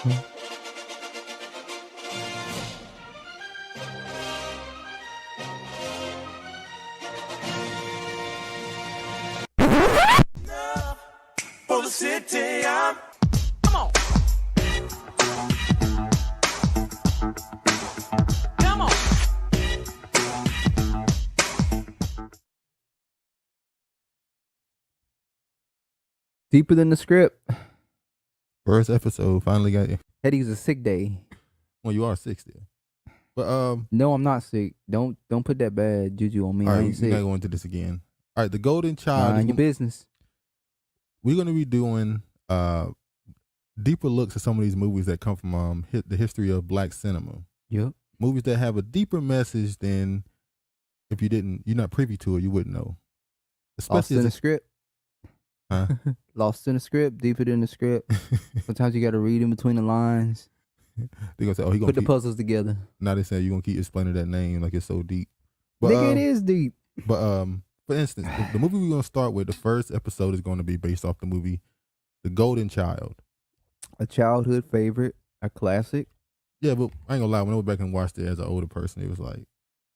For the city, come on. Come on. Deeper than the script. First episode finally got you. Eddie's a sick day. Well, you are sick still. But No, I'm not sick. Don't put that bad juju on me. all I right, ain't we're sick. not going into this again. All right, the Golden Child. Mind your business. We're gonna be doing deeper looks at some of these movies that come from the history of black cinema. Yep. Movies that have a deeper message than if you're not privy to it, you wouldn't know. Lost in the script. Huh? Lost in the script. Deeper than the script. Sometimes you got to read in between the lines. They're gonna say, "Oh, he gonna Put the puzzles together." Now they say you're gonna keep explaining that name like it's so deep. But, Nigga, it is deep. But for instance, the movie we're gonna start with, the first episode is going to be based off the movie The Golden Child. A childhood favorite, a classic. Yeah, but I ain't gonna lie. When I went back and watched it as an older person, it was like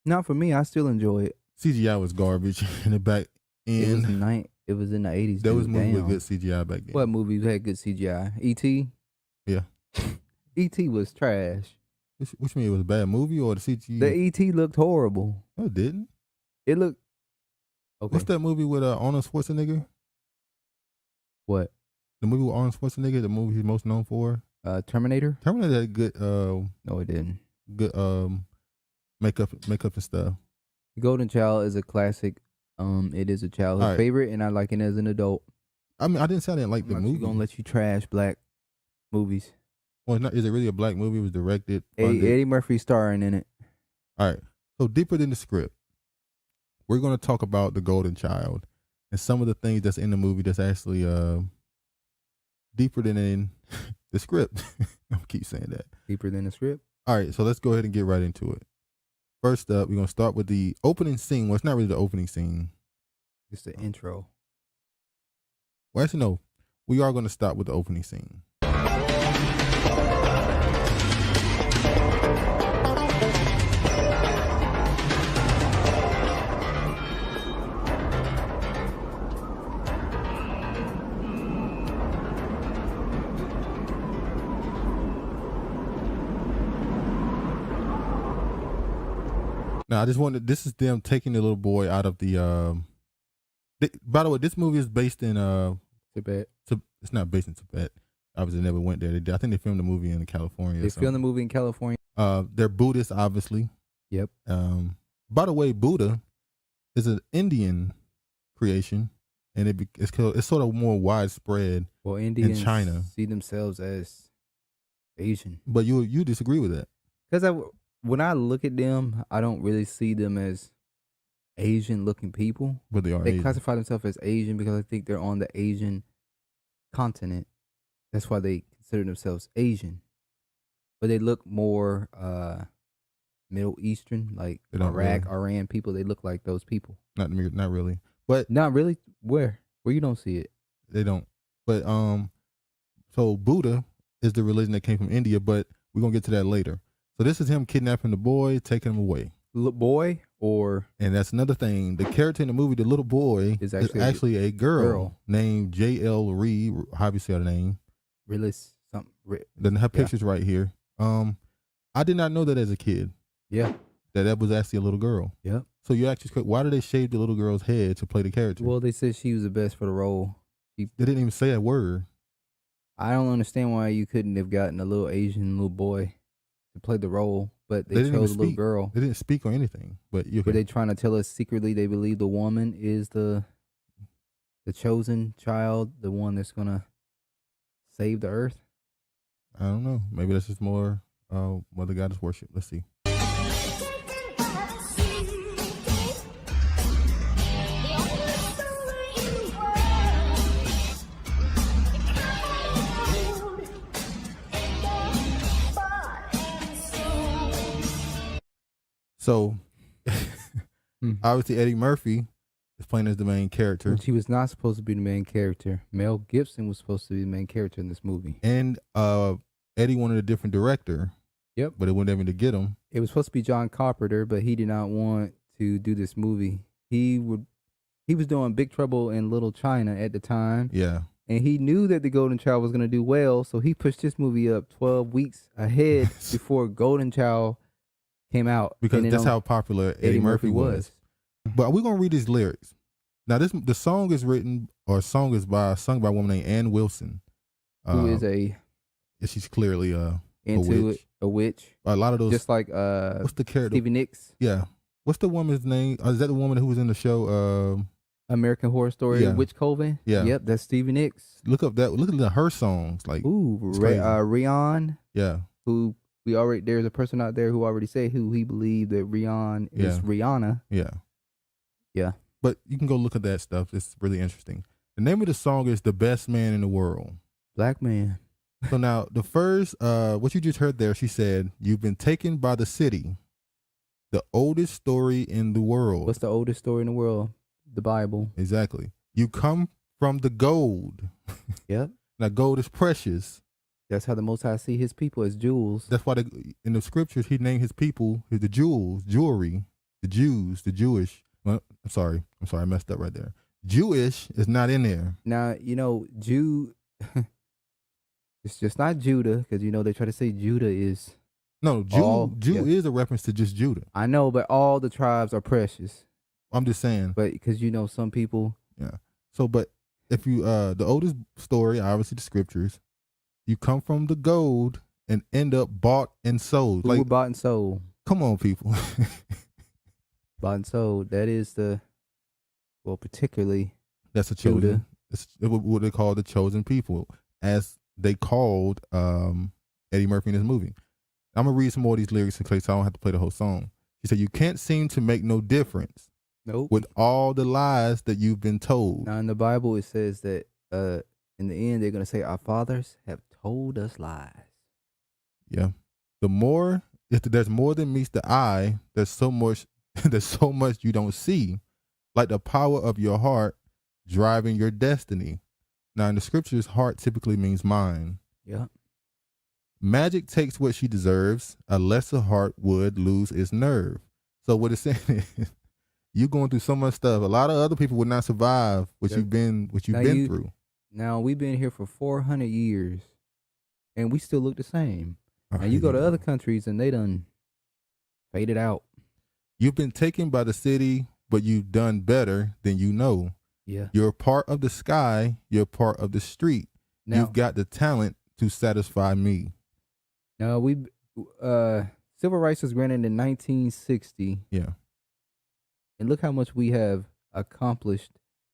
Not for me. I still enjoy it. CGI was garbage in the back end. It was in the 80s. There was movies Damn. with good CGI back then. What movies had good CGI? E.T.? Yeah. E.T. was trash. Which mean it was a bad movie or the CGI? The E.T. looked horrible. No, it didn't. It looked... Okay. What's that movie with Arnold Schwarzenegger? What? The movie with Arnold Schwarzenegger, the movie he's most known for? Terminator? Terminator had good No, it didn't. good makeup and stuff. Golden Child is a classic. It is a childhood favorite, and I like it as an adult. I mean, I didn't say I didn't like the movie. Gonna let you trash black movies. Well, it's not, is it really a black movie? It was directed. Eddie Murphy starring in it. All right. So deeper than the script, we're going to talk about The Golden Child and some of the things that's in the movie that's actually deeper than in the script. I keep saying that. Deeper than the script. All right. So let's go ahead and get right into it. First up, we're going to start with the opening scene. Well, it's not really the opening scene. It's the intro. Well, actually, no. We are going to start with the opening scene. Now, I just wanted, this is them taking the little boy out of the, by the way, this movie is based in, Tibet. It's not based in Tibet. Obviously, never went there. I think they filmed the movie in California. They filmed the movie in California. They're Buddhists, obviously. Yep. By the way, Buddha is an Indian creation, and it's sort of more widespread Indians in China. See themselves as Asian. But you disagree with that? Because when I look at them, I don't really see them as Asian-looking people. But they are. They Asian. classify themselves as Asian because I think they're on the Asian continent. That's why they consider themselves Asian. But they look more Middle Eastern, like Iraq, Iran people. They look like those people. Not really. But not really. Where you don't see it. They don't. But so Buddha is the religion that came from India. But we're gonna get to that later. So this is him kidnapping the boy, taking him away. Little boy, and that's another thing. The character in the movie, the little boy, is actually a girl named J.L. Reed. How do you say her name? Realist something. Then her picture's right here. I did not know that as a kid. Yeah. That was actually a little girl. Yeah. So you actually, why did they shave the little girl's head to play the character? Well, they said she was the best for the role. They didn't even say a word. I don't understand why you couldn't have gotten a little Asian little boy to play the role, but they chose a little girl. They didn't speak or anything. But were they trying to tell us secretly they believe the woman is the chosen child, the one that's gonna save the earth? I don't know. Maybe that's just more what the goddess worship. Let's see. So, obviously Eddie Murphy is playing as the main character. Which he was not supposed to be the main character. Mel Gibson was supposed to be the main character in this movie. And Eddie wanted a different director. Yep. But it wouldn't even to get him. It was supposed to be John Carpenter, but he did not want to do this movie. He was doing Big Trouble in Little China at the time. Yeah. And he knew that The Golden Child was going to do well, so he pushed this movie up 12 weeks ahead before Golden Child came out. Because that's how popular Eddie Murphy was. But we're going to read his lyrics. Now, the song is sung by a woman named Ann Wilson. Who is she's clearly into a witch. A lot of those. Just like what's the character? Stevie Nicks. Yeah. What's the woman's name? Is that the woman who was in the show? American Horror Story, yeah. Witch Coven. Yeah. Yep, that's Stevie Nicks. Look at her songs. Like, ooh, Rihanna. Yeah. Who there's a person out there who already said who he believed that Rihanna is Rihanna. Yeah. Yeah. But you can go look at that stuff. It's really interesting. The name of the song is The Best Man in the World. Black man. So now the first, what you just heard there, she said, "You've been taken by the city, the oldest story in the world." What's the oldest story in the world? The Bible. Exactly. You come from the gold. Yep. Now gold is precious. That's how the Most High see his people as jewels. That's why in the scriptures he named his people the jewelry, the Jews, the Jewish. Well, I'm sorry, I messed up right there. Jewish is not in there. Now, Jew, it's just not Judah, because, they try to say Judah is. No, Jew is a reference to just Judah. I know, but all the tribes are precious. I'm just saying. But because, some people. Yeah. So, but if you, the oldest story, obviously the scriptures, you come from the gold and end up bought and sold. Who were bought and sold? Come on, people. Bought and sold. That is particularly. That's a chosen. It's what they call the chosen people, as they called Eddie Murphy in this movie. I'm gonna read some more of these lyrics in case I don't have to play the whole song. She said, "You can't seem to make no difference. Nope. With all the lies that you've been told." Now in the Bible it says that in the end they're gonna say our fathers have told us lies. Yeah. If there's more than meets the eye, there's so much you don't see, like the power of your heart driving your destiny. Now in the scriptures, heart typically means mind. Yeah. Magic takes what she deserves. A lesser heart would lose its nerve. So what it's saying is, you're going through so much stuff. A lot of other people would not survive what you've been through. Now we've been here for 400 years, and we still look the same. And you go to other countries, and they done faded out. You've been taken by the city, but you've done better than you know. Yeah. You're part of the sky. You're part of the street. Now, you've got the talent to satisfy me. Now civil rights was granted in 1960. Yeah. And look how much we have accomplished.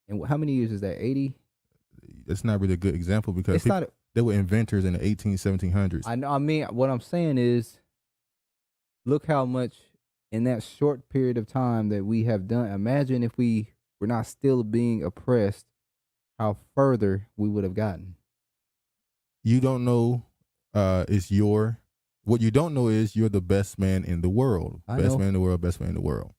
And how many years is that? 80? That's not really a good example because they were inventors in the 1700s. I mean, what I'm saying is, look how much in that short period of time that we have done. Imagine if we were not still being oppressed, how further we would have gotten. You don't know what you don't know is you're the best man in the world. Best man in the world, best man in the world.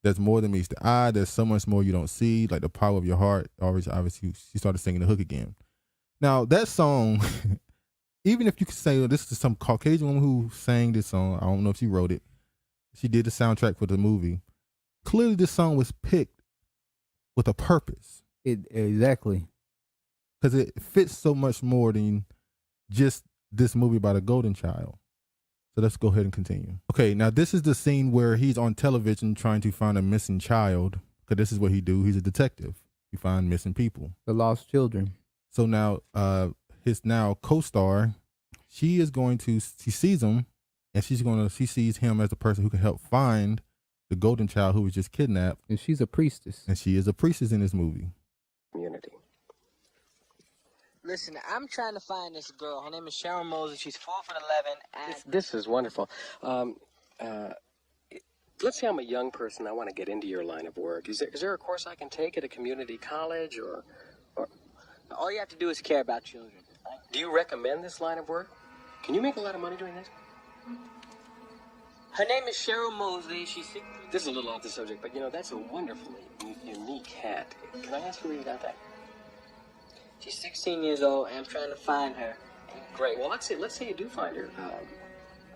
There's more than meets the eye. There's so much more you don't see, like the power of your heart. Obviously, she started singing the hook again. Now, that song, even if you could say this is some Caucasian woman who sang this song, I don't know if she wrote it. She did the soundtrack for the movie. Clearly, this song was picked with a purpose. Exactly. Because it fits so much more than just this movie about a golden child. So let's go ahead and continue. Okay, now this is the scene where he's on television trying to find a missing child. Because this is what he do. He's a detective. He find missing people. The lost children. So now his co-star, she sees him, and she sees him as the person who can help find the golden child who was just kidnapped. And she's a priestess. And she is a priestess in this movie. Community. Listen, I'm trying to find this girl. Her name is Sharon Moses. She's 4'11". And this is wonderful. Let's say I'm a young person. I want to get into your line of work. Is there a course I can take at a community college or? All you have to do is care about children. Do you recommend this line of work? Can you make a lot of money doing this? Her name is Cheryl Mosley. This is a little off the subject, but that's a wonderfully unique hat. Can I ask you where you got that? She's 16 years old, and I'm trying to find her. Great. Well, let's say you do find her.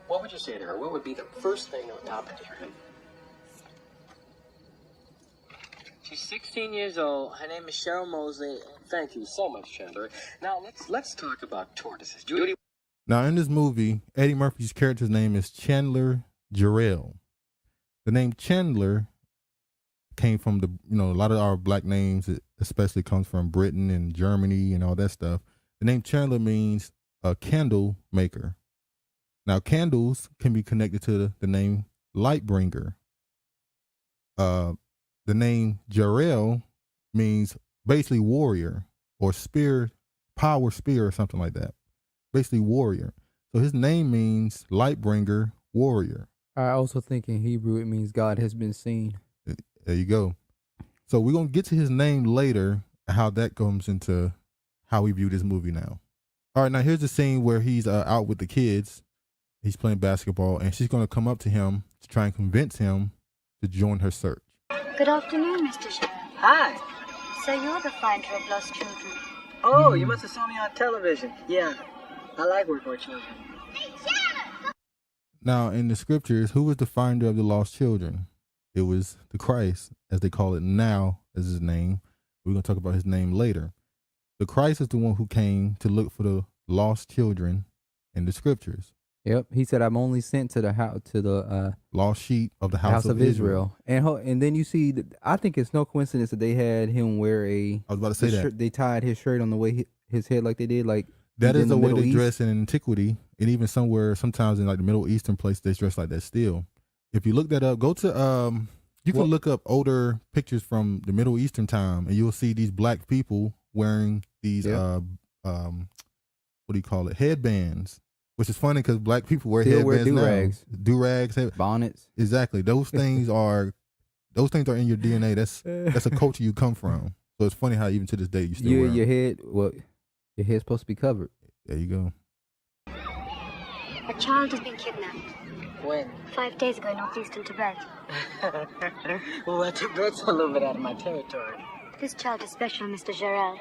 What would you say to her? What would be the first thing that would pop into your head? She's 16 years old. Her name is Cheryl Mosley. Thank you so much, Chandler. Now let's talk about tortoises. Judy. Now, in this movie, Eddie Murphy's character's name is Chandler Jarrell. The name Chandler came from a lot of our black names, especially comes from Britain and Germany and all that stuff. The name Chandler means a candle maker. Now, candles can be connected to the name light bringer. The name Jarrell means basically warrior or spear, power spear or something like that. Basically warrior. So his name means light bringer, warrior. I also think in Hebrew it means God has been seen. There you go. So we're going to get to his name later, how that comes into how we view this movie now. All right, now here's the scene where he's out with the kids. He's playing basketball, and she's going to come up to him to try and convince him to join her search. Good afternoon, Mr. Sheriff. Hi. So you're the finder of lost children. Oh, you must have saw me on television. Yeah, I like working with children. Now, in the scriptures, who was the finder of the lost children? It was the Christ, as they call it now, as his name. We're going to talk about his name later. The Christ is the one who came to look for the lost children in the scriptures. Yep, he said, "I'm only sent to the lost sheep of the house of Israel." And then you see, I think it's no coincidence that they had him wear I was about to say that. They tied his shirt on the way his head like they did, like that is the way they East. dress in antiquity, and even sometimes in like the Middle Eastern places they dress like that still. If you look that up, go to you can look up older pictures from the Middle Eastern time, and you'll see these black people wearing these what do you call it, headbands. Which is funny because black people wear headbands now. Do-rags, bonnets. Exactly. Those things are in your DNA. That's a culture you come from. So it's funny how even to this day you still wear them. Your head's supposed to be covered. There you go. A child has been kidnapped. When? 5 days ago, northeastern Tibet. Well, Tibet's a little bit out of my territory. This child is special, Mr. Jarrell.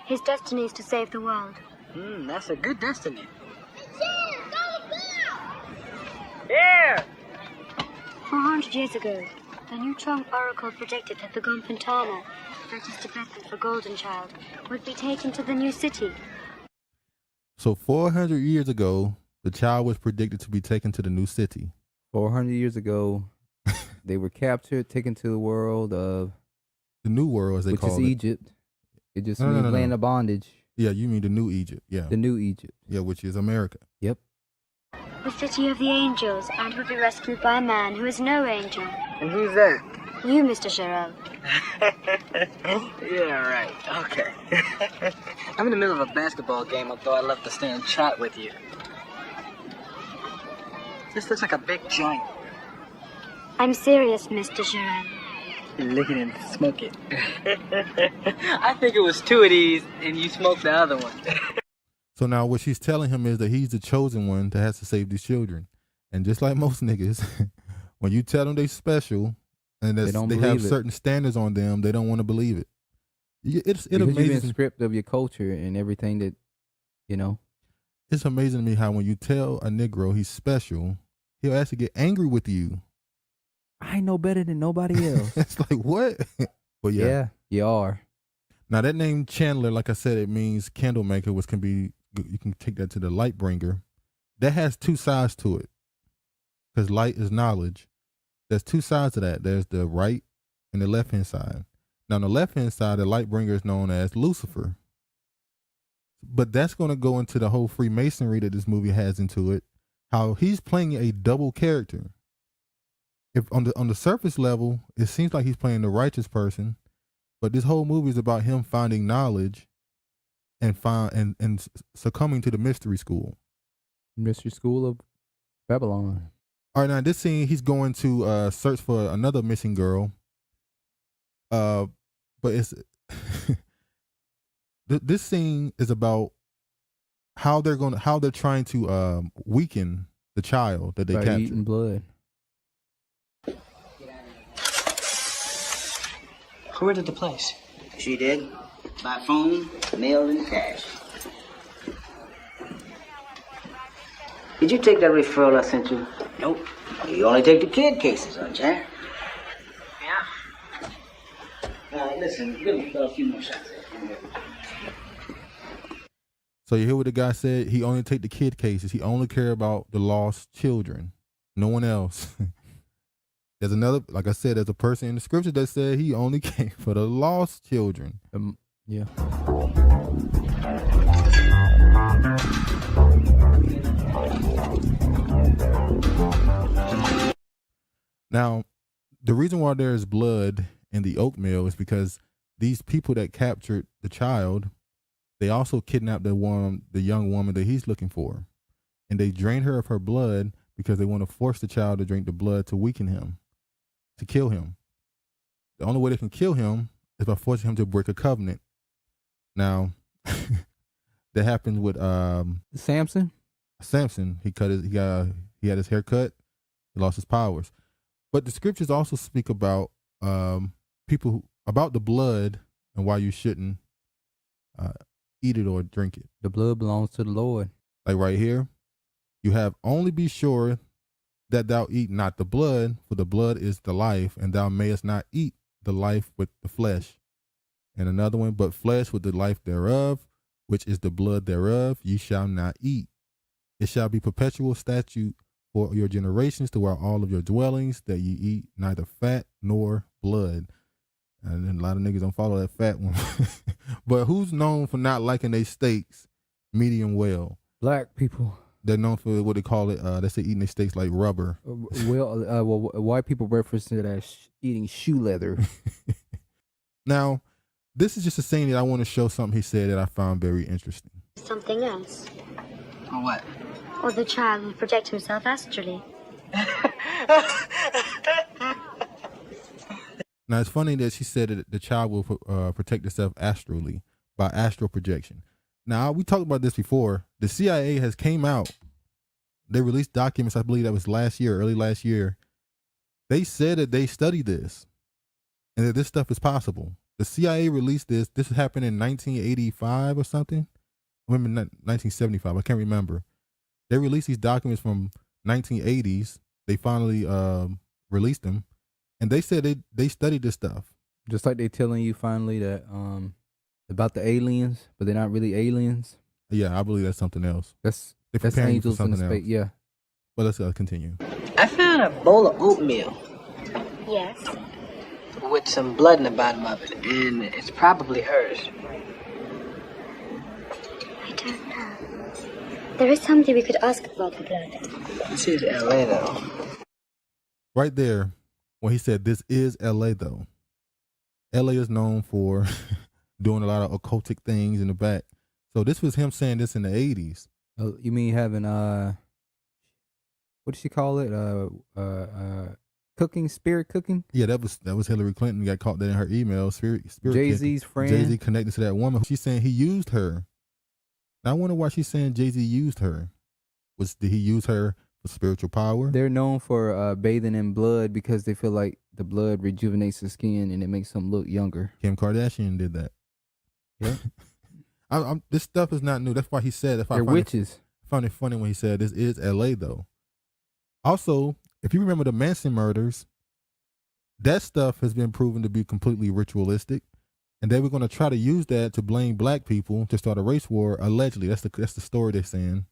His destiny is to save the world. That's a good destiny. Here! 400 years ago, the New Trong Oracle predicted that the Gonpantana, that is Tibetan for golden child, would be taken to the new city. So 400 years ago, the child was predicted to be taken to the new city. 400 years ago, they were captured, taken to the world of... The new world, as they call it. Which is Egypt. It just means land of bondage. Yeah, you mean the new Egypt, yeah. The new Egypt. Yeah, which is America. Yep. The city of the angels, and will be rescued by a man who is no angel. And who's that? You, Mr. Jarrell. Yeah, right. Okay. I'm in the middle of a basketball game, although I'd love to stay and chat with you. This looks like a big joint. I'm serious, Mr. Jarrell. Lick it and smoke it. I think it was 2 of these, and you smoked the other one. So now what she's telling him is that he's the chosen one that has to save these children. And just like most niggas, when you tell them they special and that they have certain standards on them, they don't want to believe it. It amazes me. Script of your culture and everything that, It's amazing to me how when you tell a Negro he's special, he'll actually get angry with you. I know better than nobody else. It's like, what? But yeah, you are. Now that name Chandler, like I said, it means candle maker, which can be, you can take that to the light bringer. That has two sides to it. Because light is knowledge. There's two sides to that. There's the right and the left hand side. Now on the left hand side, the light bringer is known as Lucifer. But that's going to go into the whole Freemasonry that this movie has into it. How he's playing a double character. If on the surface level, it seems like he's playing the righteous person, but this whole movie is about him finding knowledge and succumbing to the mystery school. Mystery school of Babylon. All right, now this scene, he's going to search for another missing girl. But it's this scene is about how they're trying to weaken the child that they captured. Eating blood. Who rented the place? She did. By phone, mail, and cash. Did you take that referral I sent you? Nope. You only take the kid cases, don't you? Yeah. Listen, give me a few more shots. So you hear what the guy said? He only take the kid cases. He only care about the lost children. No one else. There's another, like I said, there's a person in the scripture that said he only came for the lost children. Yeah. Now, the reason why there is blood in the oat mill is because these people that captured the child, they also kidnapped the young woman that he's looking for. And they drain her of her blood because they want to force the child to drink the blood to weaken him, to kill him. The only way they can kill him is by forcing him to break a covenant. Now, that happened with Samson. He had his hair cut. He lost his powers. But the scriptures also speak about about the blood and why you shouldn't eat it or drink it. The blood belongs to the Lord. Like right here, you have only be sure that thou eat not the blood, for the blood is the life, and thou mayest not eat the life with the flesh. And another one, but flesh with the life thereof, which is the blood thereof, ye shall not eat. It shall be perpetual statute for your generations throughout all of your dwellings, that ye eat neither fat nor blood. And then a lot of niggas don't follow that fat one. But who's known for not liking their steaks medium well? Black people. They're known for what they call it. They say eating their steaks like rubber. White people reference it as eating shoe leather. Now, this is just a scene that I want to show something he said that I found very interesting. Something else. Or what? Or the child will project himself astrally. Now, it's funny that she said that the child will protect itself astrally by astral projection. Now, we talked about this before. The CIA has came out. They released documents, I believe that was early last year. They said that they studied this and that this stuff is possible. The CIA released this. This happened in 1985 or something. I remember 1975. I can't remember. They released these documents from 1980s. They finally released them. And they said they studied this stuff. Just like they telling you finally that about the aliens, but they're not really aliens. Yeah, I believe that's something else. That's preparing you for angels in something space. else. Yeah. But let's continue. I found a bowl of oatmeal Yes. with some blood in the bottom of it, and it's probably hers. I don't know. There is somebody we could ask about the blood. This is LA, though. Right there, when he said this is LA, though. LA is known for doing a lot of occultic things in the back. So this was him saying this in the 80s. You mean having what did she call it? Cooking, spirit cooking? Yeah, that was Hillary Clinton got caught that in her email. Spirit Jay-Z's friend. Jay-Z connected to that woman. She's saying he used her. Now I wonder why she's saying Jay-Z used her. Did he use her for spiritual power? They're known for bathing in blood because they feel like the blood rejuvenates the skin and it makes them look younger. Kim Kardashian did that. Yeah. This stuff is not new. That's why he said. That's why They're witches. I found it funny when he said this is LA, though. Also, if you remember the Manson murders, that stuff has been proven to be completely ritualistic, and they were going to try to use that to blame black people to start a race war. Allegedly, that's the story they're saying.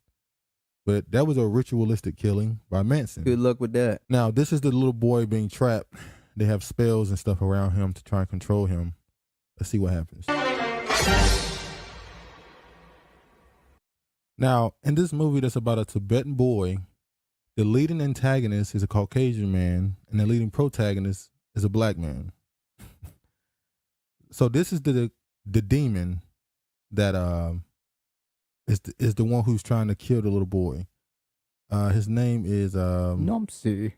But that was a ritualistic killing by Manson. Good luck with that. Now, this is the little boy being trapped. They have spells and stuff around him to try and control him. Let's see what happens. Now, in this movie that's about a Tibetan boy, the leading antagonist is a Caucasian man, and the leading protagonist is a black man. So this is the demon that is the one who's trying to kill the little boy. His name is Numspa.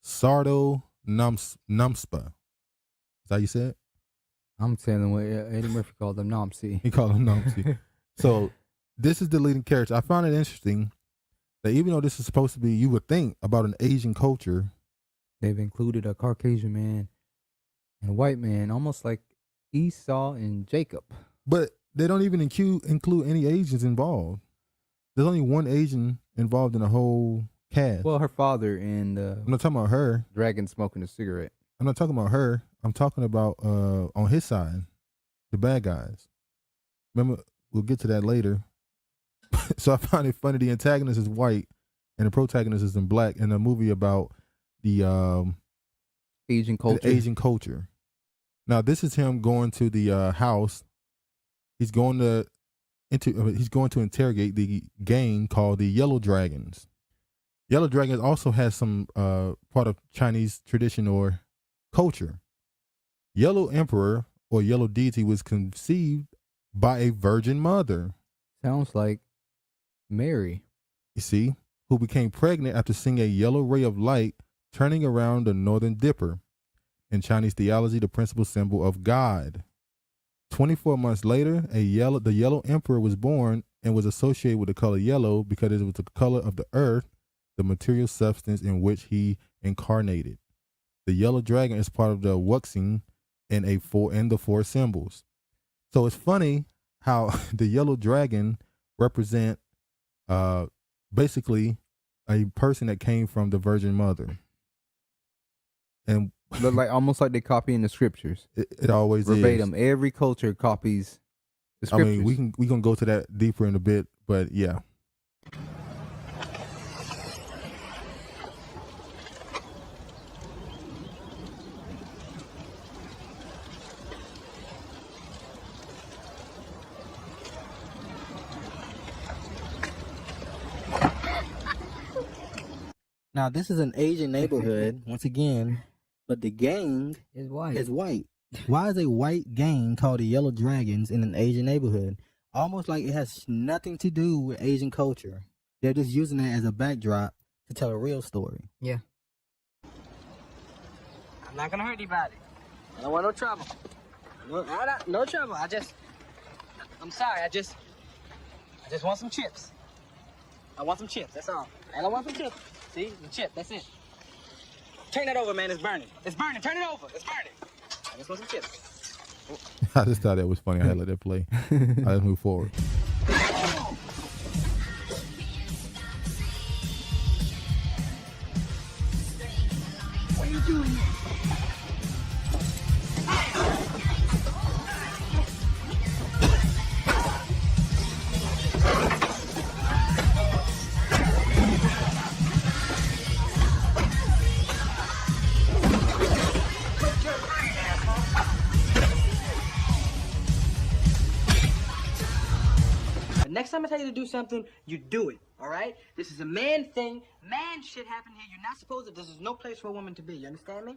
Sardo Numspa. Is that how you say it? I'm telling what Eddie Murphy called them Numspa. He called him Numspa. So this is the leading character. I found it interesting that even though this is supposed to be, you would think, about an Asian culture, they've included a Caucasian man and a white man, almost like Esau and Jacob. But they don't even include any Asians involved. There's only one Asian involved in a whole cast. Well, her father and I'm not talking about her. dragon smoking a cigarette. I'm not talking about her. I'm talking about on his side, the bad guys. Remember, we'll get to that later. So I find it funny. The antagonist is white and the protagonist is in black in a movie about the Asian culture. The Asian culture. Now this is him going to the house. He's going to interrogate the gang called the Yellow Dragons. Yellow Dragons also has some part of Chinese tradition or culture. Yellow Emperor or Yellow Deity was conceived by a virgin mother. Sounds like Mary. You see, who became pregnant after seeing a yellow ray of light turning around the Northern Dipper. In Chinese theology, the principal symbol of God. 24 months later, the Yellow Emperor was born and was associated with the color yellow because it was the color of the earth, the material substance in which he incarnated. The yellow dragon is part of the Wuxing and the four symbols. So it's funny how the yellow dragon represent basically a person that came from the Virgin Mother. And Look like almost like they copying the scriptures. It always verbatim. is. Every culture copies the I scriptures. mean, we can go to that deeper in a bit, but yeah. Now, this is an Asian neighborhood, once again, but the gang It's white. is white. Why is a white gang called the Yellow Dragons in an Asian neighborhood? Almost like it has nothing to do with Asian culture. They're just using it as a backdrop to tell a real story. Yeah. I'm not gonna hurt anybody. I don't want no trouble. No trouble. I'm sorry. I just want some chips. I want some chips. That's all. I don't want some chips. See, the chip. That's it. Turn that over, man. It's burning. It's burning. Turn it over. It's burning. I just want some chips. I just thought that was funny. I had to let that play. Let's move forward. What are you doing? Next time I tell you to do something, you do it, all right? This is a man thing. Man shit happen here. You're not supposed to. This is no place for a woman to be. You understand me?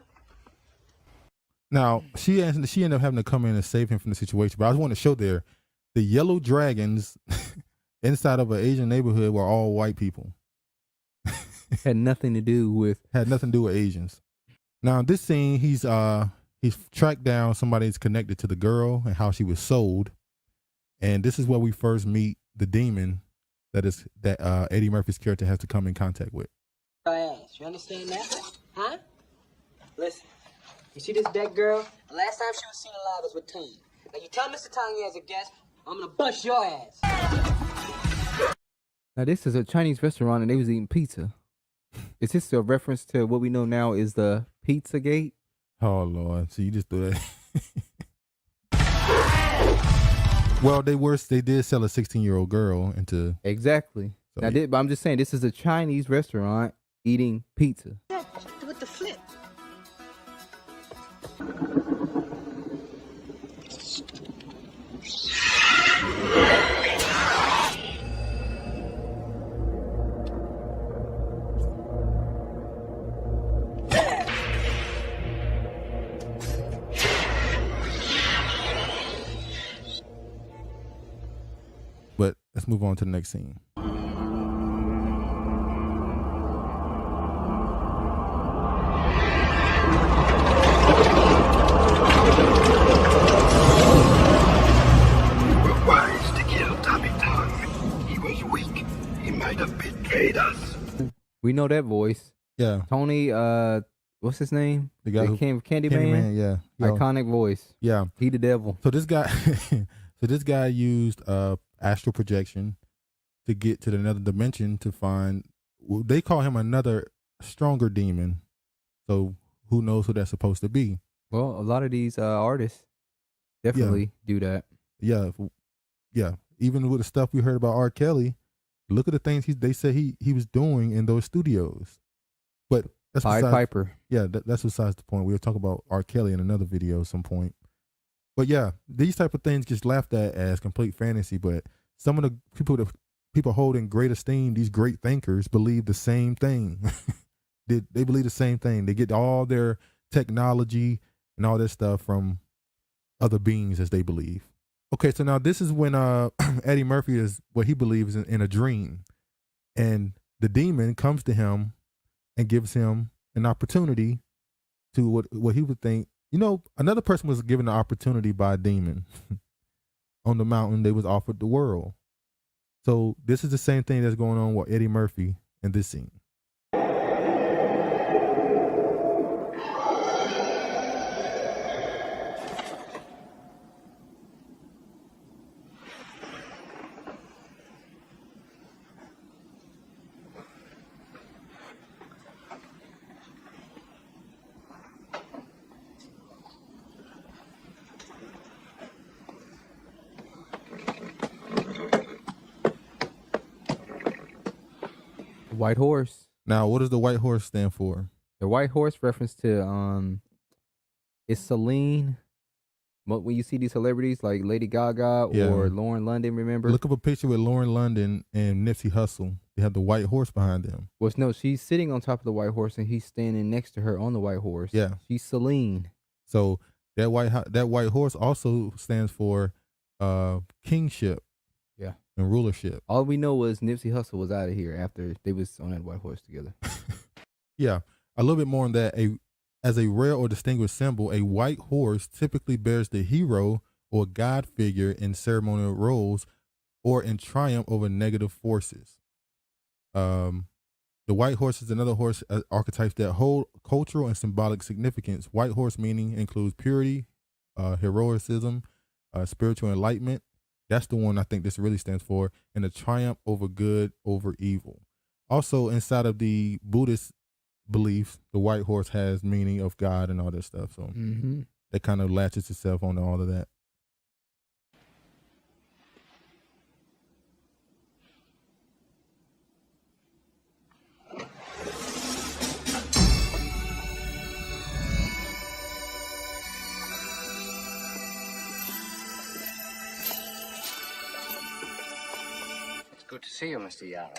Now, she ended up having to come in and save him from the situation. But I just want to show there, the Yellow Dragons inside of an Asian neighborhood were all white people. Had nothing to do with Asians. Now, in this scene, he's tracked down somebody that's connected to the girl and how she was sold. And this is where we first meet the demon that Eddie Murphy's character has to come in contact with. Ass. You understand that? Huh? Listen, you see this dead girl? The last time she was seen alive was with Tang. Now you tell Mr. Tang as a guest, I'm gonna bust your ass. Now this is a Chinese restaurant and they was eating pizza. Is this a reference to what we know now is the Pizza Gate? Oh Lord! So you just threw that. Well, they did sell a 16-year-old girl into Exactly. So Now, but I'm just saying this is a Chinese restaurant eating pizza. With the flip. But let's move on to the next scene. We were wise to kill Tommy Tongue. He was weak. He might have betrayed us. We know that voice. Yeah. Tony, what's his name? The guy who came Candyman. Candyman, yeah. Yo. Iconic voice. Yeah. He the devil. So this guy used astral projection to get to another dimension to find. They call him another stronger demon. So who knows who that's supposed to be? Well, a lot of these artists definitely do that. Yeah, Even with the stuff we heard about R. Kelly, look at the things they said he was doing in those studios. But that's Pied Piper. Yeah, that's besides the point. We'll talk about R. Kelly in another video at some point. But yeah, these type of things just laughed at as complete fantasy. But some of the people hold in great esteem, these great thinkers, believe the same thing. They believe the same thing. They get all their technology and all this stuff from other beings, as they believe. Okay, so now this is when Eddie Murphy is what he believes in a dream, and the demon comes to him and gives him an opportunity to what he would think. Another person was given the opportunity by a demon on the mountain. They was offered the world. So this is the same thing that's going on with Eddie Murphy in this scene. White horse. Now, what does the white horse stand for? The white horse reference to is Celine. When you see these celebrities like Lady Gaga or Lauren London, remember? Look up a picture with Lauren London and Nipsey Hussle. They have the white horse behind them. Well, no, she's sitting on top of the white horse and he's standing next to her on the white horse. Yeah, she's Celine. So that white horse also stands for kingship. Yeah, and rulership. All we know was Nipsey Hussle was out of here after they was on that white horse together. Yeah, a little bit more on that. As a rare or distinguished symbol, a white horse typically bears the hero or god figure in ceremonial roles or in triumph over negative forces. The white horse is another horse archetype that hold cultural and symbolic significance. White horse meaning includes purity, heroism, spiritual enlightenment. That's the one I think this really stands for, and the triumph over good over evil. Also, inside of the Buddhist beliefs, the white horse has meaning of God and all that stuff. So that kind of latches itself onto all of that. Good to see you, Mr. Yarrow.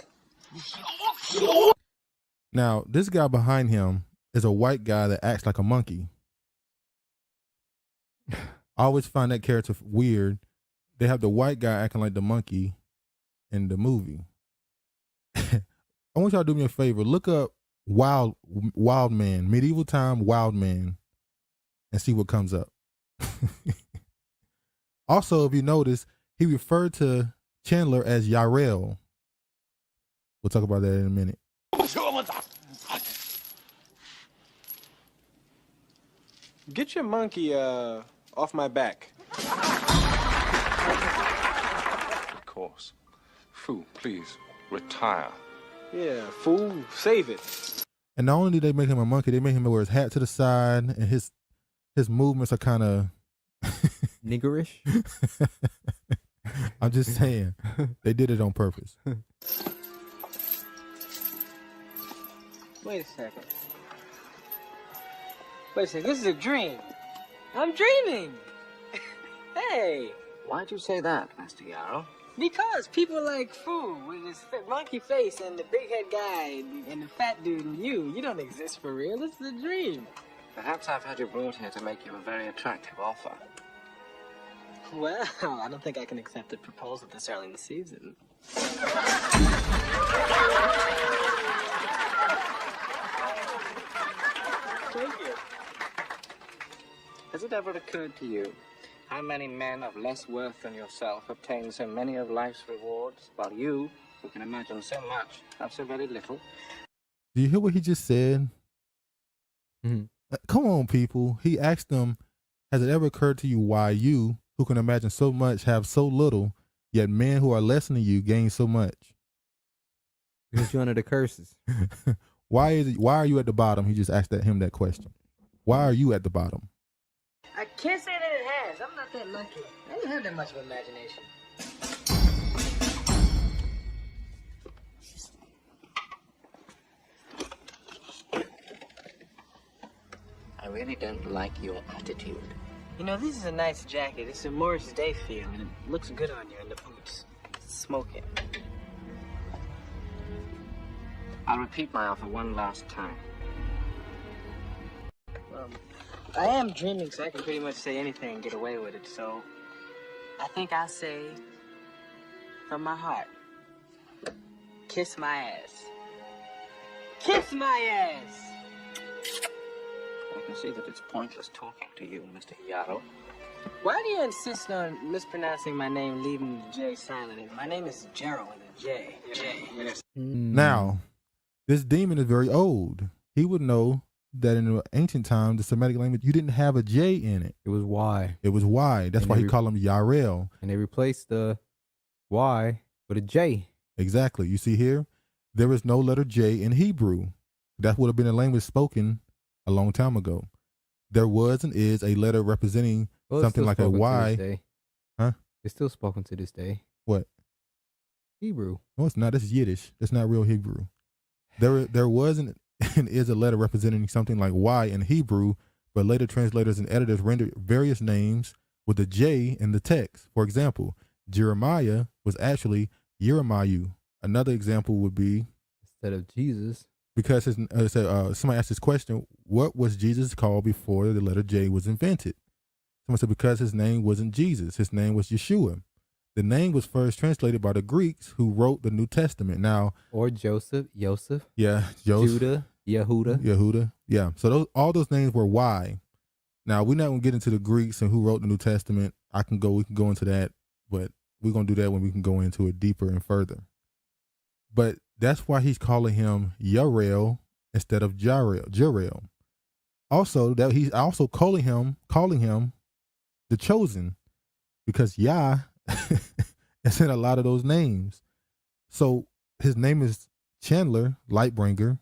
Now, this guy behind him is a white guy that acts like a monkey. I always find that character weird. They have the white guy acting like the monkey in the movie. I want y'all to do me a favor. Look up Wild Man, medieval time Wild Man, and see what comes up. Also, if you notice, he referred to Chandler as Yarrell. We'll talk about that in a minute. Get your monkey off my back. Of course. Fool, please, retire. Yeah, fool, save it. And not only do they make him a monkey, they make him wear his hat to the side, and his movements are kind of niggerish. I'm just saying, they did it on purpose. Wait a second. This is a dream. I'm dreaming. Hey. Why'd you say that, Master Yarrow? Because people like Fu with his monkey face and the big head guy and the fat dude and you don't exist for real. It's a dream. Perhaps I've had you brought here to make you a very attractive offer. Well, I don't think I can accept a proposal this early in the season. Thank you. Has it ever occurred to you how many men of less worth than yourself obtain so many of life's rewards, while you, who can imagine so much, have so very little? Do you hear what he just said? Come on, people. He asked them, has it ever occurred to you why you, who can imagine so much, have so little, yet men who are less than you gain so much? Because you're under the curses. Why are you at the bottom? He just asked him that question. Why are you at the bottom? I can't say that it has. I'm not that lucky. I don't have that much of imagination. I really don't like your attitude. You know, this is a nice jacket. It's a Morris Day feel, and it looks good on you in the boots. It's smoking. I'll repeat my offer one last time. I am dreaming, so I can pretty much say anything and get away with it, so I think I'll say from my heart, kiss my ass. Kiss my ass! I can see that it's pointless talking to you, Mr. Yarrow. Why do you insist on mispronouncing my name, leaving the J silent? My name is Gerald with a J. Now, this demon is very old. He would know that in the ancient times, the Semitic language, you didn't have a J in it. It was Y. It was Y. That's why he called him Yarel. And they replaced the Y with a J. Exactly. You see here, there is no letter J in Hebrew. That would have been a language spoken a long time ago. There was and is a letter representing something like a Y. Huh? It's still spoken to this day. What? Hebrew. No, it's not. This is Yiddish. That's not real Hebrew. There was and is a letter representing something like Y in Hebrew, but later translators and editors rendered various names with a J in the text. For example, Jeremiah was actually Yeremiah. Another example would be, instead of Jesus, because somebody asked this question, what was Jesus called before the letter J was invented? Someone said because his name wasn't Jesus, his name was Yeshua. The name was first translated by the Greeks who wrote the New Testament. Now, or Joseph. Yeah, Joseph. Judah, Yehuda. Yeah. So all those names were Y. Now we're not gonna get into the Greeks and who wrote the New Testament. We can go into that, but we're gonna do that when we can go into it deeper and further. But that's why he's calling him Yarel instead of Jarel. Also, that he's also calling him the chosen, because Yah is in a lot of those names. So his name is Chandler, Lightbringer,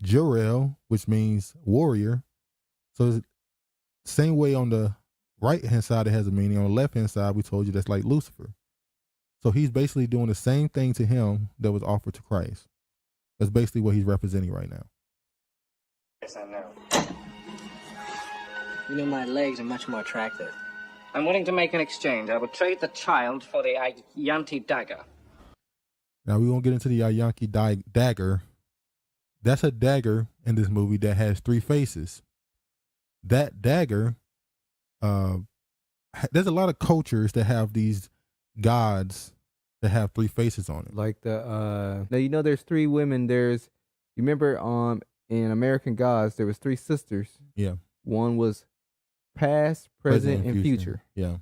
Jarel, which means warrior. So it's the same way on the right hand side it has a meaning. On the left hand side, we told you that's like Lucifer. So he's basically doing the same thing to him that was offered to Christ. That's basically what he's representing right now. Yes, I know. You know, my legs are much more attractive. I'm willing to make an exchange. I will trade the child for the Yanti dagger. Now we won't get into the Yankee dagger. That's a dagger in this movie that has 3 faces. That dagger, there's a lot of cultures that have these gods that have 3 faces on it. Like now there's 3 women. You remember in American Gods there was 3 sisters. Yeah. One was past, present, and future. Yeah.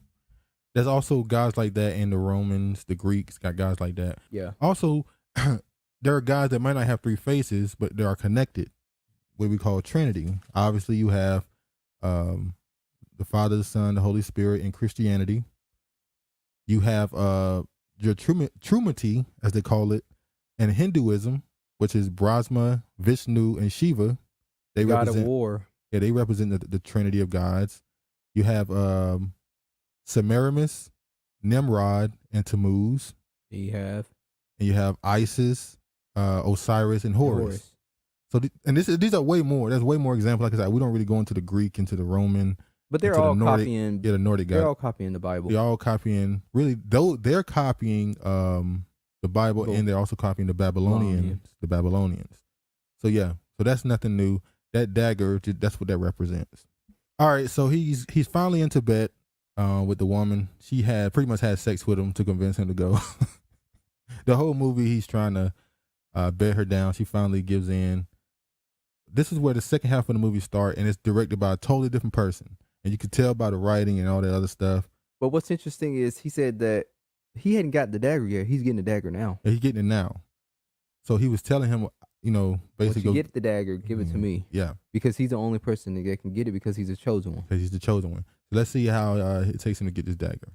There's also gods like that in the Romans, the Greeks got gods like that. Yeah. Also, there are gods that might not have 3 faces, but they are connected, what we call Trinity. Obviously, you have the Father, the Son, the Holy Spirit in Christianity. You have your Trumati, as they call it, in Hinduism, which is Brahma, Vishnu, and Shiva. They God represent of war. Yeah, they represent the Trinity of gods. You have Semiramis, Nimrod, and Tammuz. You have Isis, Osiris, and Horus. So these are way more. There's way more examples. Like I said, we don't really go into the Greek, into the Roman, but they're all Nordic, copying. Yeah, the Nordic They're God. all copying the Bible. They're all copying. Really, though they're copying the Bible, and they're also copying the Babylonians. So yeah, so that's nothing new. That dagger, that's what that represents. All right, so he's finally in Tibet with the woman. She had pretty much had sex with him to convince him to go. The whole movie, he's trying to bear her down. She finally gives in. This is where the second half of the movie starts, and it's directed by a totally different person. And you can tell by the writing and all that other stuff. But what's interesting is he said that he hadn't got the dagger yet. He's getting the dagger now. Yeah, he's getting it now. So he was telling him, basically, once you get the dagger, give it to me. Yeah. Because he's the only person that can get it because he's the chosen one. Because he's the chosen one. So let's see how it takes him to get this dagger.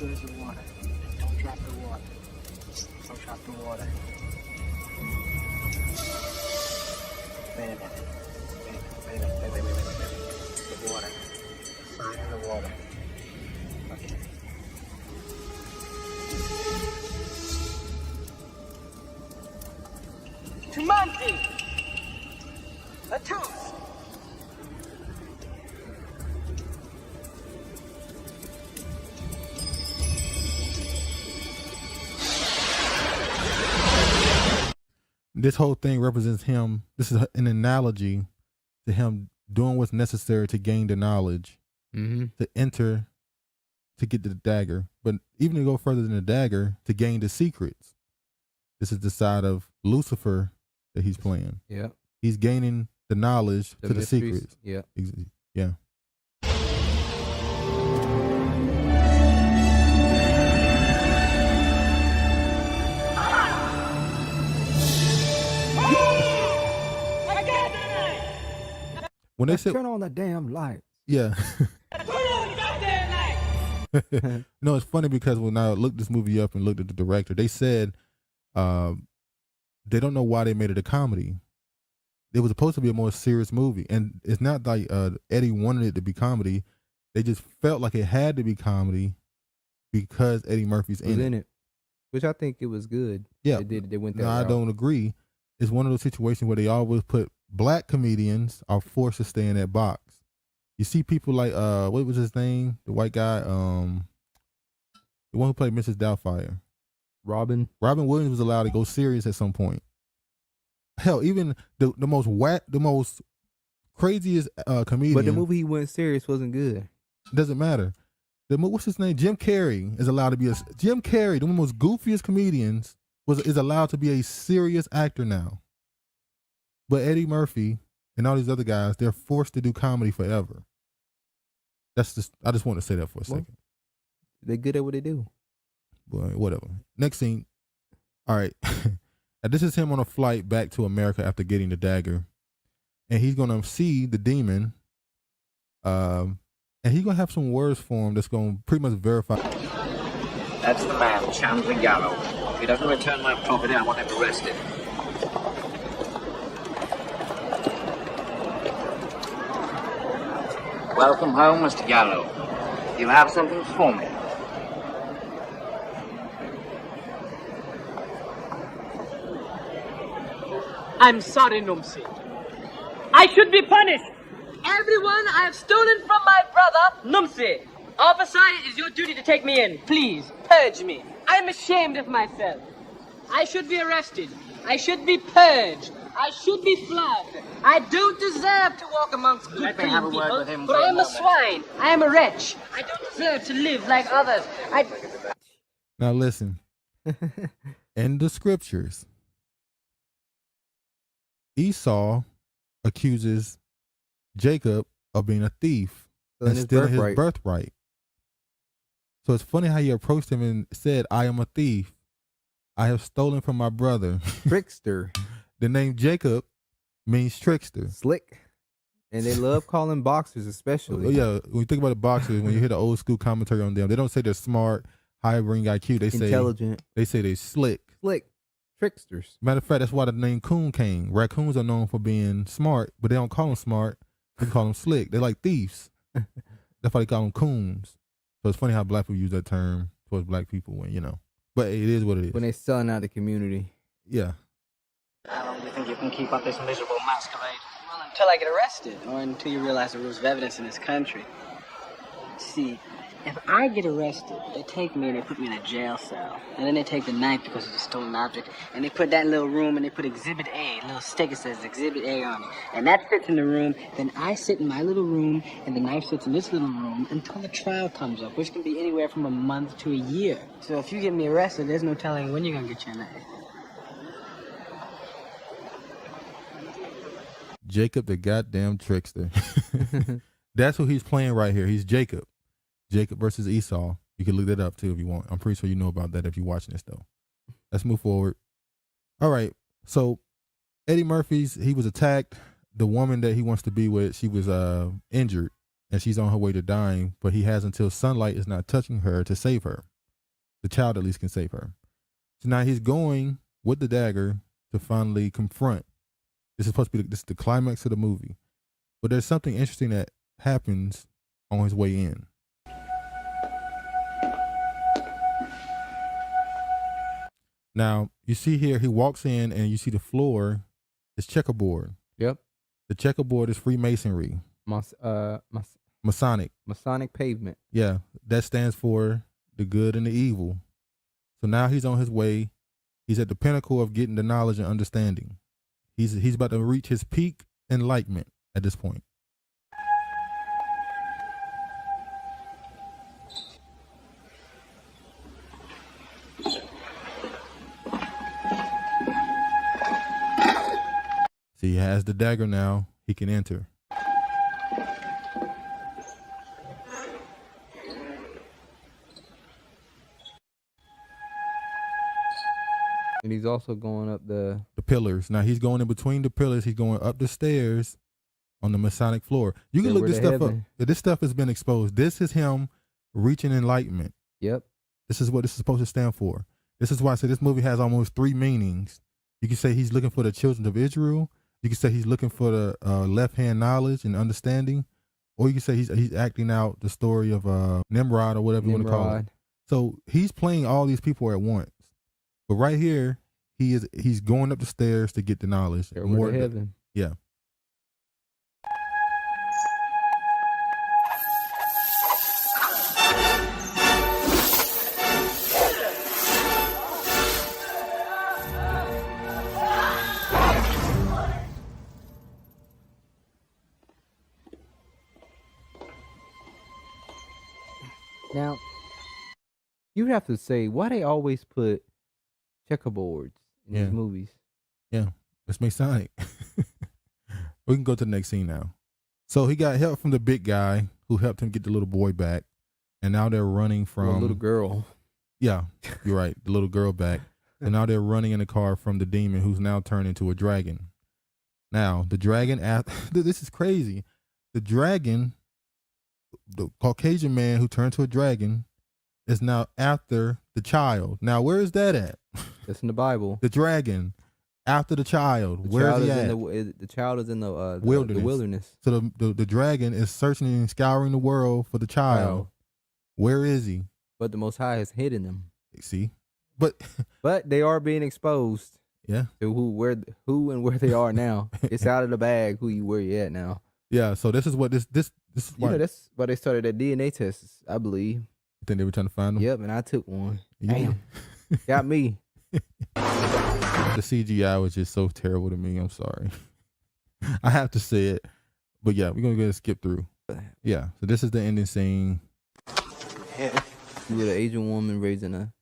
pure as the water. Don't drop the water. Don't drop the water. Wait a minute. Wait. The water. Fire in the water. Okay. Tumanti! A toast! This whole thing represents him. This is an analogy to him doing what's necessary to gain the knowledge, to enter, to get to the dagger. But even to go further than the dagger, to gain the secrets. This is the side of Lucifer that he's playing. Yeah. He's gaining the knowledge to the mysteries. secrets. Yeah. Yeah. When they said turn on the damn light. Yeah. No, it's funny because when I looked this movie up and looked at the director, they said they don't know why they made it a comedy. It was supposed to be a more serious movie, and it's not like Eddie wanted it to be comedy. They just felt like it had to be comedy because Eddie Murphy's in it, which I think it was good. Yeah, they went that No, I route. don't agree. It's one of those situations where they always put black comedians are forced to stay in that box. You see people like what was his name? The white guy, the one who played Mrs. Doubtfire. Robin Williams was allowed to go serious at some point. Hell, even the most craziest comedian. But the movie he went serious wasn't good. Doesn't matter. What's his name? Jim Carrey is allowed to be Jim Carrey, the most goofiest comedians, is allowed to be a serious actor now. But Eddie Murphy and all these other guys, they're forced to do comedy forever. I just want to say that for a second. They're good at what they do. But whatever. Next scene. All right. This is him on a flight back to America after getting the dagger. And he's going to see the demon. And he's going to have some words for him that's going to pretty much verify. That's the man, Chandler Gallo. If he doesn't return my property, I want him arrested. Welcome home, Mr. Gallo. You have something for me. I'm sorry, Numspa. I should be punished. Everyone I have stolen from my brother, Numspa. Officer, it is your duty to take me in. Please, purge me. I'm ashamed of myself. I should be arrested. I should be purged. I should be flogged. I don't deserve to walk amongst good Let me have a word people, with him but for a I am a moment. swine. I am a wretch. I don't deserve to live like others. Now listen. In the scriptures, Esau accuses Jacob of being a thief and stealing his birthright. So it's funny how he approached him and said, I am a thief. I have stolen from my brother. Trickster. The name Jacob means trickster. Slick. And they love calling boxers especially. Oh, yeah, when you think about the boxers, when you hear the old school commentary on them, they don't say they're smart, high-ring IQ. They say intelligent. They say they're slick. Slick. Tricksters. Matter of fact, that's why the name Coon came. Raccoons are known for being smart, but they don't call them smart. They call them slick. They're like thieves. That's why they call them coons. So it's funny how black people use that term towards black people when, you know. But it is what it is. When they're selling out the community. Yeah. How long do you think you can keep up this miserable masquerade? Well, until I get arrested, or until you realize the rules of evidence in this country. See, if I get arrested, they take me and they put me in a jail cell. And then they take the knife because it's a stolen object, and they put that little room and they put Exhibit A, a little sticker says Exhibit A on it. And that sits in the room, then I sit in my little room, and the knife sits in this little room until the trial comes up, which can be anywhere from a month to a year. So if you get me arrested, there's no telling when you're gonna get your knife. Jacob the goddamn trickster. That's who he's playing right here. He's Jacob. Jacob versus Esau. You can look that up too if you want. I'm pretty sure you know about that if you're watching this though. Let's move forward. All right. So Eddie he was attacked. The woman that he wants to be with, she was injured and she's on her way to dying, but he has until sunlight is not touching her to save her. the child at least can save her. So now he's going with the dagger to finally confront. This is supposed to be this is the climax of the movie. But there's something interesting that happens on his way in. Now, you see here, he walks in and you see the floor is checkerboard. Yep. The checkerboard is Freemasonry. Masonic. Masonic pavement. Yeah, that stands for the good and the evil. So now he's on his way. He's at the pinnacle of getting the knowledge and understanding. He's about to reach his peak enlightenment at this point. So he has the dagger now. He can enter. And he's also going up the pillars. Now he's going in between the pillars. He's going up the stairs on the Masonic floor. You can look this stuff up. This stuff has been exposed. This is him reaching enlightenment. Yep. This is what this is supposed to stand for. This is why I say this movie has almost 3 meanings. You can say he's looking for the children of Israel. You can say he's looking for the left-hand knowledge and understanding. Or you can say he's acting out the story of Nimrod or whatever you want to call it. So he's playing all these people at once. But right here, he's going up the stairs to get the knowledge. More to heaven. Yeah. Now, you have to say why they always put checkerboards in these movies. Yeah, it's Masonic. We can go to the next scene now. So he got help from the big guy who helped him get the little boy back, and now they're running from a little girl. Yeah, you're right, the little girl back, and now they're running in the car from the demon who's now turned into a dragon. Now the dragon, this is crazy. The dragon, the Caucasian man who turned to a dragon, is now after the child. Now, where is that at? That's in the Bible. The dragon after the child. Where is he at? The child is in the wilderness. The wilderness. So the dragon is searching and scouring the world for the child. Wow. Where is he? But the Most High has hidden him. See, but they are being exposed. Yeah. To who and where they are now. It's out of the bag. Where you at now? Yeah. So this is what this is. Why, that's why they started that DNA test, I believe. You think they were trying to find them? Yep, and I took one. Damn. Got me. The CGI was just so terrible to me. I'm sorry. I have to say it. But yeah, we're going to go ahead and skip through. Yeah, so this is the ending scene. You were an Asian woman raising a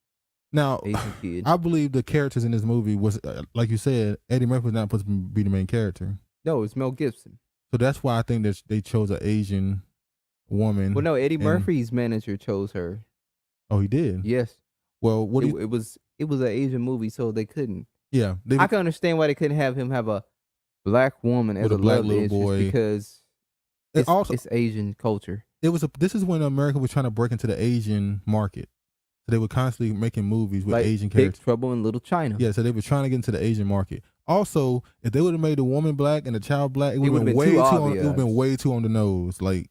Asian kid. I believe the characters in this movie was, like you said, Eddie Murphy was not supposed to be the main character. No, it's Mel Gibson. So that's why I think that they chose an Asian woman. Well, no, Eddie Murphy's manager chose her. Oh, he did? Yes. Well, it was an Asian movie, so they couldn't. Yeah, I can understand why they couldn't have him have a black woman as a black love little interest boy because it's Asian culture. This is when America was trying to break into the Asian market. So they were constantly making movies with Asian characters. Big Trouble in Little China. Yeah, so they were trying to get into the Asian market. Also, if they would have made the woman black and the child black, it would have been way too on the nose. Like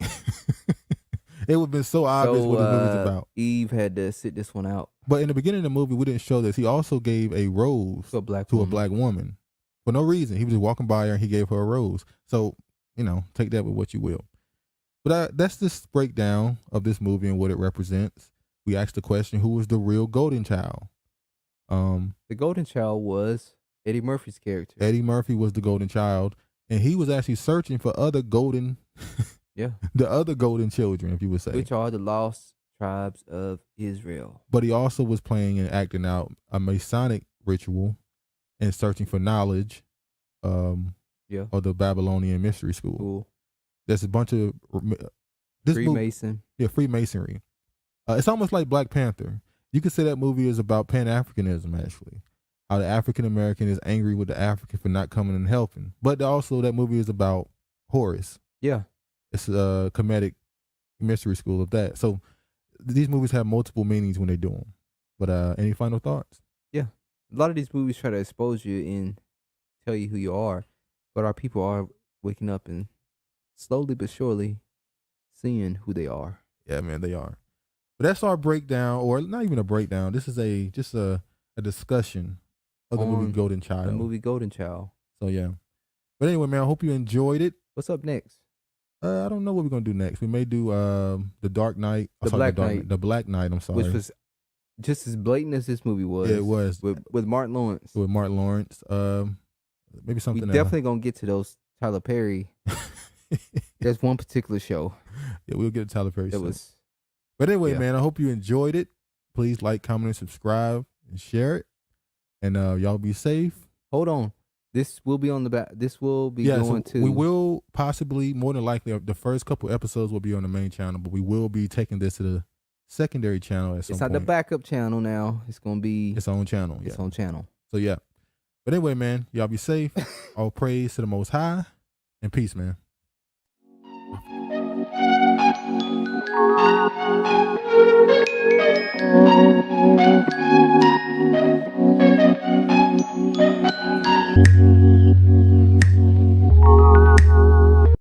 it would have been so obvious what the movie's about. Eve had to sit this one out. But in the beginning of the movie, we didn't show this. He also gave a rose to a black woman for no reason. He was just walking by her and he gave her a rose. So, take that with what you will. But that's this breakdown of this movie and what it represents. We asked the question, who was the real golden child? The golden child was Eddie Murphy's character. Eddie Murphy was the golden child, and he was actually searching for other golden, the other golden children, if you would say. Which are the lost tribes of Israel. But he also was playing and acting out a Masonic ritual and searching for knowledge of the Babylonian mystery school. Cool. There's a bunch of Freemason. Freemasonry. It's almost like Black Panther. You could say that movie is about Pan-Africanism, actually. How the African American is angry with the African for not coming and helping. But also that movie is about Horus. Yeah. It's a comedic mystery school of that. So these movies have multiple meanings when they do them. But any final thoughts? Yeah. A lot of these movies try to expose you and tell you who you are, but our people are waking up and slowly but surely seeing who they are. Yeah, man, they are. But that's our breakdown, or not even a breakdown. This is just a discussion of the movie Golden Child. The movie Golden Child. So yeah. But anyway, man, I hope you enjoyed it. What's up next? I don't know what we're gonna do next. We may do the Dark Knight. The Black Knight. The Black Knight. I'm sorry. Which was just as blatant as this movie was. Yeah, it was with Martin Lawrence. With Martin Lawrence. Maybe something. We definitely gonna get to those Tyler Perry. There's one particular show. Yeah, we'll get to Tyler Perry. That was. But anyway, man, I hope you enjoyed it. Please like, comment, and subscribe, and share it. And y'all be safe. Hold on. This will be on the back. This will be going to. We will possibly, more than likely, the first couple episodes will be on the main channel, but we will be taking this to the secondary channel at some point. It's not the backup channel now. It's going to be its own channel. Its own channel. So, yeah. But anyway, man, y'all be safe. All praise to the Most High. And peace, man.